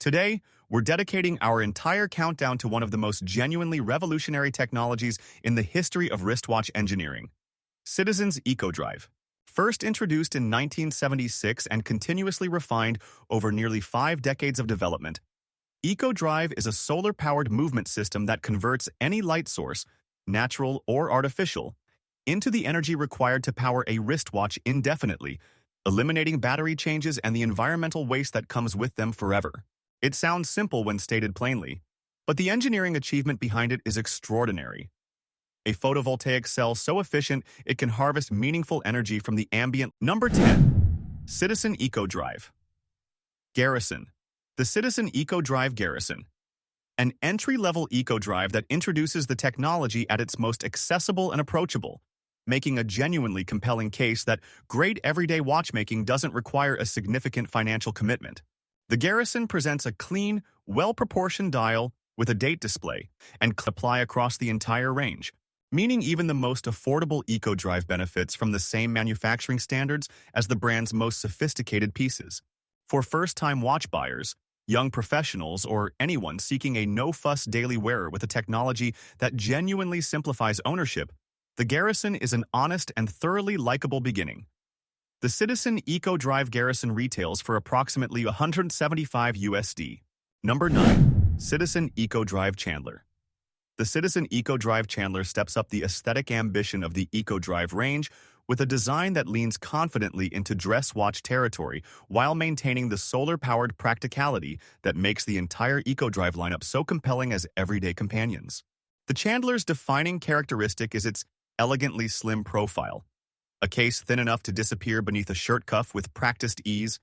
Today, we're dedicating our entire countdown to one of the most genuinely revolutionary technologies in the history of wristwatch engineering, Citizen's EcoDrive. First introduced in 1976 and continuously refined over nearly 5 decades of development, EcoDrive is a solar-powered movement system that converts any light source, natural or artificial, into the energy required to power a wristwatch indefinitely, eliminating battery changes and the environmental waste that comes with them forever. It sounds simple when stated plainly, but the engineering achievement behind it is extraordinary. A photovoltaic cell so efficient it can harvest meaningful energy from the ambient. Number 10. Citizen EcoDrive. Garrison. The Citizen EcoDrive Garrison. An entry-level EcoDrive that introduces the technology at its most accessible and approachable, making a genuinely compelling case that great everyday watchmaking doesn't require a significant financial commitment. The Garrison presents a clean, well-proportioned dial with a date display and apply across the entire range, meaning even the most affordable EcoDrive benefits from the same manufacturing standards as the brand's most sophisticated pieces. For first-time watch buyers, young professionals, or anyone seeking a no-fuss daily wearer with a technology that genuinely simplifies ownership, the Garrison is an honest and thoroughly likable beginning. The Citizen EcoDrive Garrison retails for approximately $175 USD. Number 9. Citizen EcoDrive Chandler. The Citizen EcoDrive Chandler steps up the aesthetic ambition of the EcoDrive range with a design that leans confidently into dress watch territory while maintaining the solar-powered practicality that makes the entire EcoDrive lineup so compelling as everyday companions. The Chandler's defining characteristic is its elegantly slim profile, a case thin enough to disappear beneath a shirt cuff with practiced ease,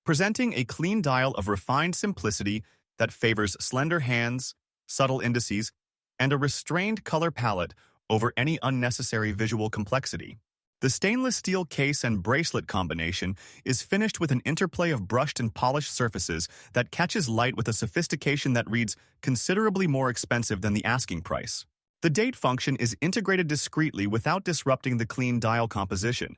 presenting a clean dial of refined simplicity that favors slender hands, subtle indices, and a restrained color palette over any unnecessary visual complexity. The stainless steel case and bracelet combination is finished with an interplay of brushed and polished surfaces that catches light with a sophistication that reads considerably more expensive than the asking price. The date function is integrated discreetly without disrupting the clean dial composition,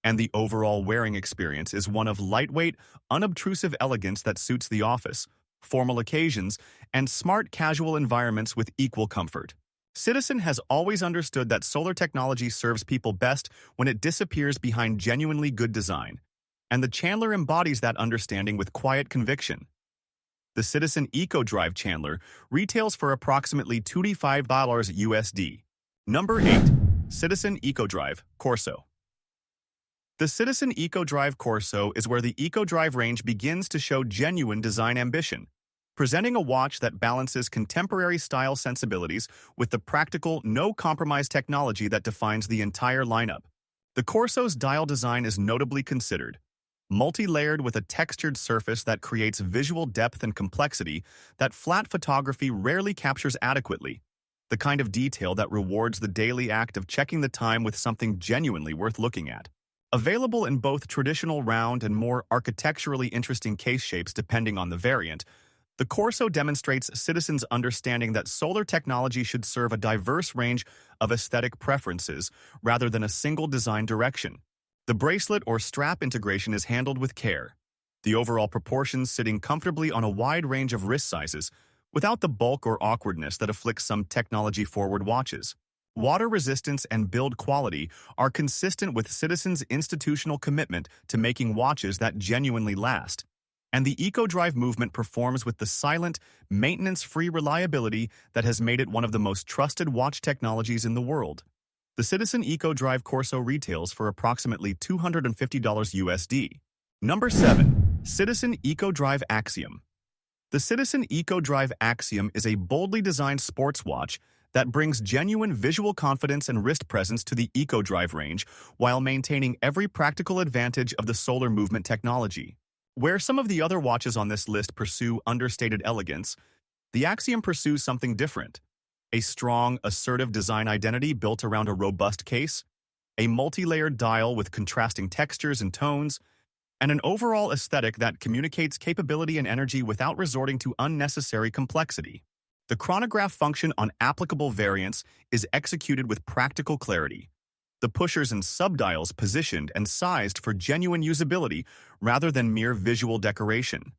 and the overall wearing experience is one of lightweight, unobtrusive elegance that suits the office, formal occasions, and smart casual environments with equal comfort. Citizen has always understood that solar technology serves people best when it disappears behind genuinely good design, and the Chandler embodies that understanding with quiet conviction. The Citizen EcoDrive Chandler retails for approximately $25 USD. Number 8. Citizen EcoDrive Corso. The Citizen EcoDrive Corso is where the EcoDrive range begins to show genuine design ambition, presenting a watch that balances contemporary style sensibilities with the practical, no-compromise technology that defines the entire lineup. The Corso's dial design is notably considered, multi-layered with a textured surface that creates visual depth and complexity that flat photography rarely captures adequately, the kind of detail that rewards the daily act of checking the time with something genuinely worth looking at. Available in both traditional round and more architecturally interesting case shapes depending on the variant, the Corso demonstrates Citizen's understanding that solar technology should serve a diverse range of aesthetic preferences rather than a single design direction. The bracelet or strap integration is handled with care, the overall proportions sitting comfortably on a wide range of wrist sizes, without the bulk or awkwardness that afflicts some technology-forward watches. Water resistance and build quality are consistent with Citizen's institutional commitment to making watches that genuinely last, and the EcoDrive movement performs with the silent, maintenance-free reliability that has made it one of the most trusted watch technologies in the world. The Citizen EcoDrive Corso retails for approximately $250 USD. Number 7. Citizen EcoDrive Axiom. The Citizen EcoDrive Axiom is a boldly designed sports watch that brings genuine visual confidence and wrist presence to the EcoDrive range while maintaining every practical advantage of the solar movement technology. Where some of the other watches on this list pursue understated elegance, the Axiom pursues something different. A strong, assertive design identity built around a robust case, a multi-layered dial with contrasting textures and tones, and an overall aesthetic that communicates capability and energy without resorting to unnecessary complexity. The chronograph function on applicable variants is executed with practical clarity, the pushers and subdials positioned and sized for genuine usability rather than mere visual decoration.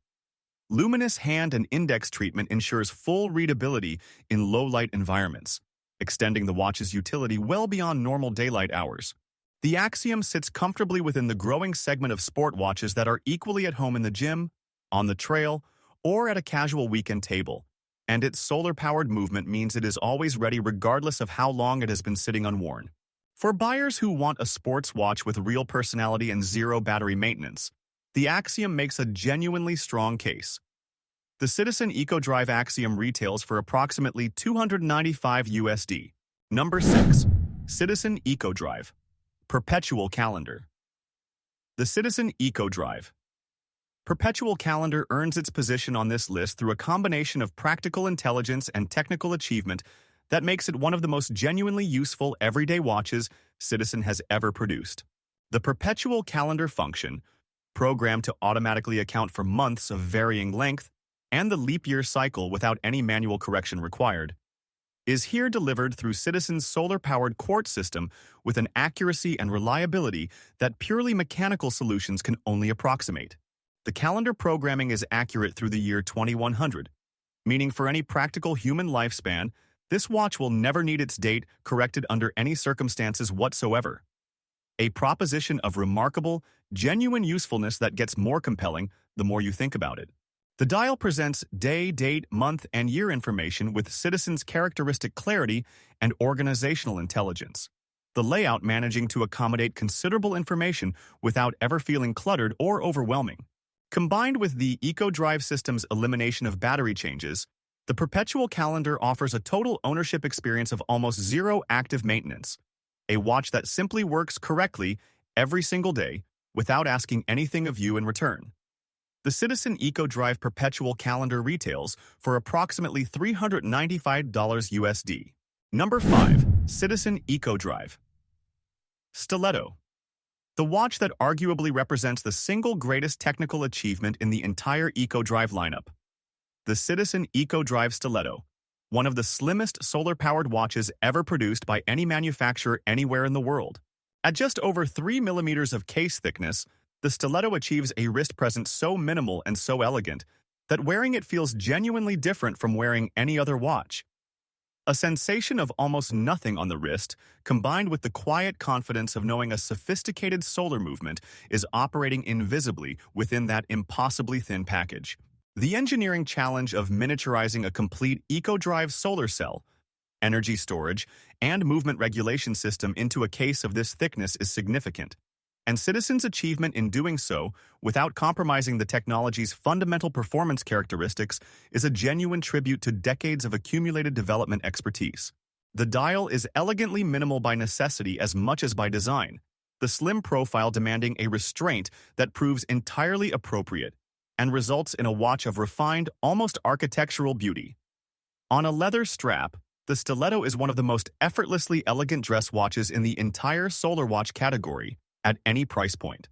Luminous hand and index treatment ensures full readability in low-light environments, extending the watch's utility well beyond normal daylight hours. The Axiom sits comfortably within the growing segment of sport watches that are equally at home in the gym, on the trail, or at a casual weekend table, and its solar-powered movement means it is always ready regardless of how long it has been sitting unworn. For buyers who want a sports watch with real personality and zero battery maintenance, the Axiom makes a genuinely strong case. The Citizen EcoDrive Axiom retails for approximately $295 USD. Number 6. Citizen EcoDrive Perpetual Calendar. The Citizen EcoDrive Perpetual Calendar earns its position on this list through a combination of practical intelligence and technical achievement that makes it one of the most genuinely useful everyday watches Citizen has ever produced. The Perpetual Calendar function, programmed to automatically account for months of varying length and the leap year cycle without any manual correction required, is here delivered through Citizen's solar-powered quartz system with an accuracy and reliability that purely mechanical solutions can only approximate. The calendar programming is accurate through the year 2100, meaning for any practical human lifespan, this watch will never need its date corrected under any circumstances whatsoever. A proposition of remarkable, genuine usefulness that gets more compelling the more you think about it. The dial presents day, date, month, and year information with Citizen's characteristic clarity and organizational intelligence. The layout managing to accommodate considerable information without ever feeling cluttered or overwhelming. Combined with the EcoDrive system's elimination of battery changes, the Perpetual Calendar offers a total ownership experience of almost zero active maintenance, a watch that simply works correctly every single day without asking anything of you in return. The Citizen EcoDrive Perpetual Calendar retails for approximately $395 USD. Number 5. Citizen EcoDrive Stiletto. The watch that arguably represents the single greatest technical achievement in the entire EcoDrive lineup. The Citizen EcoDrive Stiletto, one of the slimmest solar-powered watches ever produced by any manufacturer anywhere in the world. At just over 3 millimeters of case thickness, the Stiletto achieves a wrist presence so minimal and so elegant that wearing it feels genuinely different from wearing any other watch. A sensation of almost nothing on the wrist, combined with the quiet confidence of knowing a sophisticated solar movement is operating invisibly within that impossibly thin package. The engineering challenge of miniaturizing a complete EcoDrive solar cell, energy storage, and movement regulation system into a case of this thickness is significant, and Citizen's achievement in doing so without compromising the technology's fundamental performance characteristics is a genuine tribute to decades of accumulated development expertise. The dial is elegantly minimal by necessity as much as by design, the slim profile demanding a restraint that proves entirely appropriate and results in a watch of refined, almost architectural beauty. On a leather strap, the Stiletto is one of the most effortlessly elegant dress watches in the entire solar watch category, at any price point.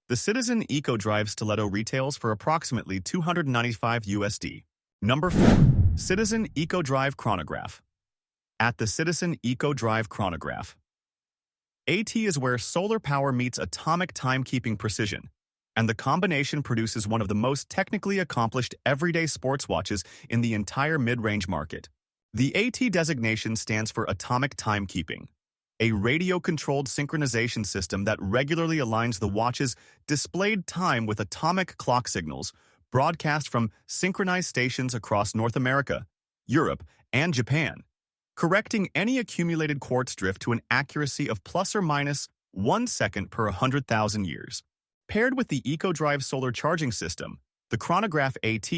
The Citizen EcoDrive Stiletto retails for approximately $295 USD. Number 4. Citizen EcoDrive Chronograph. At the Citizen EcoDrive Chronograph, AT is where solar power meets atomic timekeeping precision, and the combination produces one of the most technically accomplished everyday sports watches in the entire mid-range market. The AT designation stands for Atomic Timekeeping, a radio-controlled synchronization system that regularly aligns the watch's displayed time with atomic clock signals broadcast from synchronized stations across North America, Europe, and Japan, correcting any accumulated quartz drift to an accuracy of plus or minus 1 second per 100,000 years. Paired with the EcoDrive solar charging system, the Chronograph AT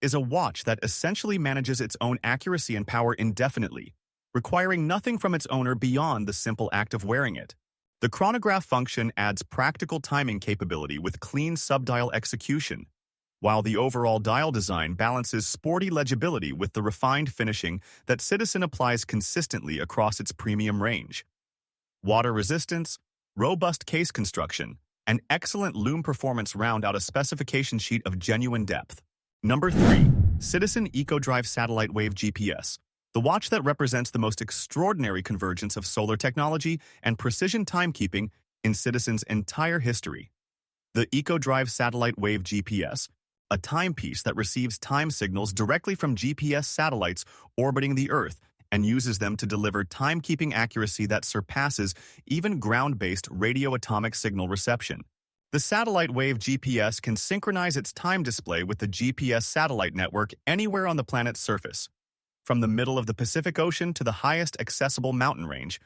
is a watch that essentially manages its own accuracy and power indefinitely, requiring nothing from its owner beyond the simple act of wearing it. The chronograph function adds practical timing capability with clean subdial execution, while the overall dial design balances sporty legibility with the refined finishing that Citizen applies consistently across its premium range. Water resistance, robust case construction, and excellent loom performance round out a specification sheet of genuine depth. Number 3. Citizen EcoDrive Satellite Wave GPS. The watch that represents the most extraordinary convergence of solar technology and precision timekeeping in Citizen's entire history. The EcoDrive Satellite Wave GPS, a timepiece that receives time signals directly from GPS satellites orbiting the Earth and uses them to deliver timekeeping accuracy that surpasses even ground-based radio-atomic signal reception. The satellite wave GPS can synchronize its time display with the GPS satellite network anywhere on the planet's surface, from the middle of the Pacific Ocean to the highest accessible mountain range,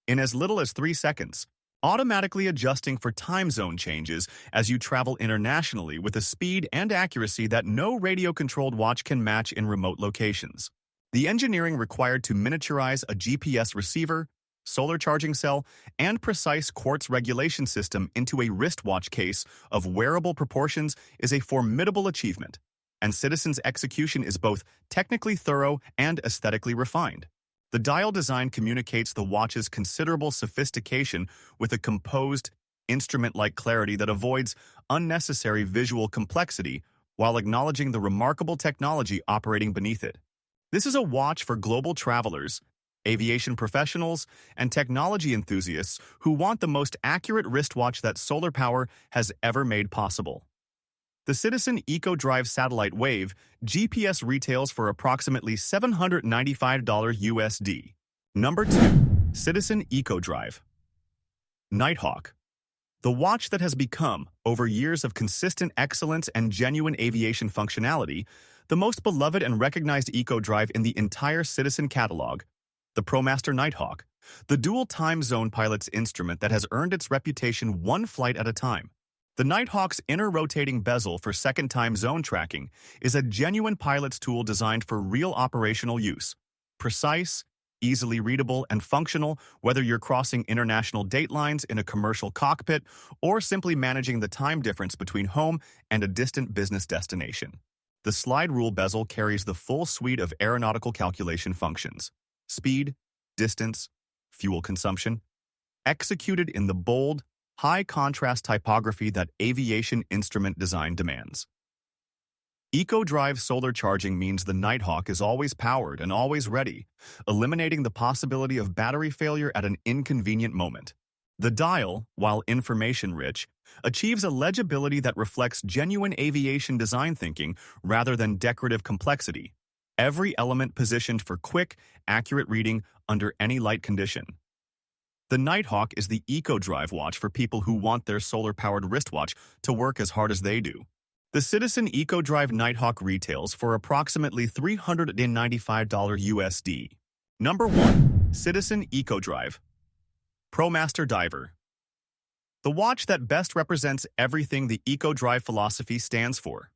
in as little as 3 seconds, automatically adjusting for time zone changes as you travel internationally with a speed and accuracy that no radio-controlled watch can match in remote locations. The engineering required to miniaturize a GPS receiver, solar charging cell, and precise quartz regulation system into a wristwatch case of wearable proportions is a formidable achievement, and Citizen's execution is both technically thorough and aesthetically refined. The dial design communicates the watch's considerable sophistication with a composed, instrument-like clarity that avoids unnecessary visual complexity while acknowledging the remarkable technology operating beneath it. This is a watch for global travelers, aviation professionals, and technology enthusiasts who want the most accurate wristwatch that solar power has ever made possible. The Citizen EcoDrive Satellite Wave GPS retails for approximately $795 USD. Number 2. Citizen EcoDrive. Nighthawk. The watch that has become, over years of consistent excellence and genuine aviation functionality, the most beloved and recognized EcoDrive in the entire Citizen catalog. The Promaster Nighthawk, the dual time zone pilot's instrument that has earned its reputation one flight at a time. The Nighthawk's inner rotating bezel for second time zone tracking is a genuine pilot's tool designed for real operational use. Precise, easily readable, and functional, whether you're crossing international date lines in a commercial cockpit or simply managing the time difference between home and a distant business destination. The slide rule bezel carries the full suite of aeronautical calculation functions: speed, distance, fuel consumption, executed in the bold, high-contrast typography that aviation instrument design demands. EcoDrive solar charging means the Nighthawk is always powered and always ready, eliminating the possibility of battery failure at an inconvenient moment. The dial, while information-rich, achieves a legibility that reflects genuine aviation design thinking rather than decorative complexity. Every element positioned for quick, accurate reading under any light condition. The Nighthawk is the EcoDrive watch for people who want their solar-powered wristwatch to work as hard as they do. The Citizen EcoDrive Nighthawk retails for approximately $395 USD. Number 1. Citizen EcoDrive. Promaster Diver. The watch that best represents everything the EcoDrive philosophy stands for.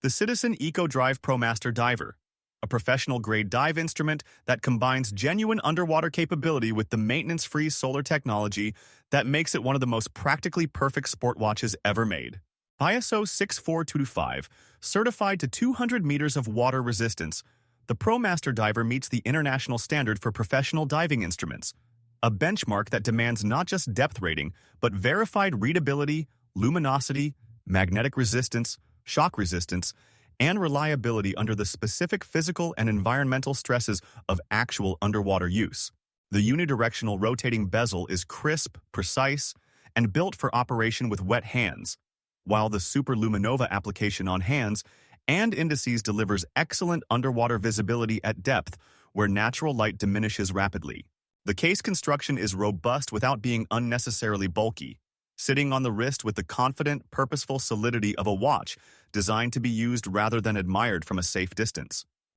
The Citizen EcoDrive Promaster Diver, a professional-grade dive instrument that combines genuine underwater capability with the maintenance-free solar technology that makes it one of the most practically perfect sport watches ever made. ISO 64225, certified to 200 meters of water resistance, the Promaster Diver meets the international standard for professional diving instruments, a benchmark that demands not just depth rating, but verified readability, luminosity, magnetic resistance, shock resistance, and reliability under the specific physical and environmental stresses of actual underwater use. The unidirectional rotating bezel is crisp, precise, and built for operation with wet hands, while the Super Luminova application on hands and indices delivers excellent underwater visibility at depth where natural light diminishes rapidly. The case construction is robust without being unnecessarily bulky, sitting on the wrist with the confident, purposeful solidity of a watch designed to be used rather than admired from a safe distance.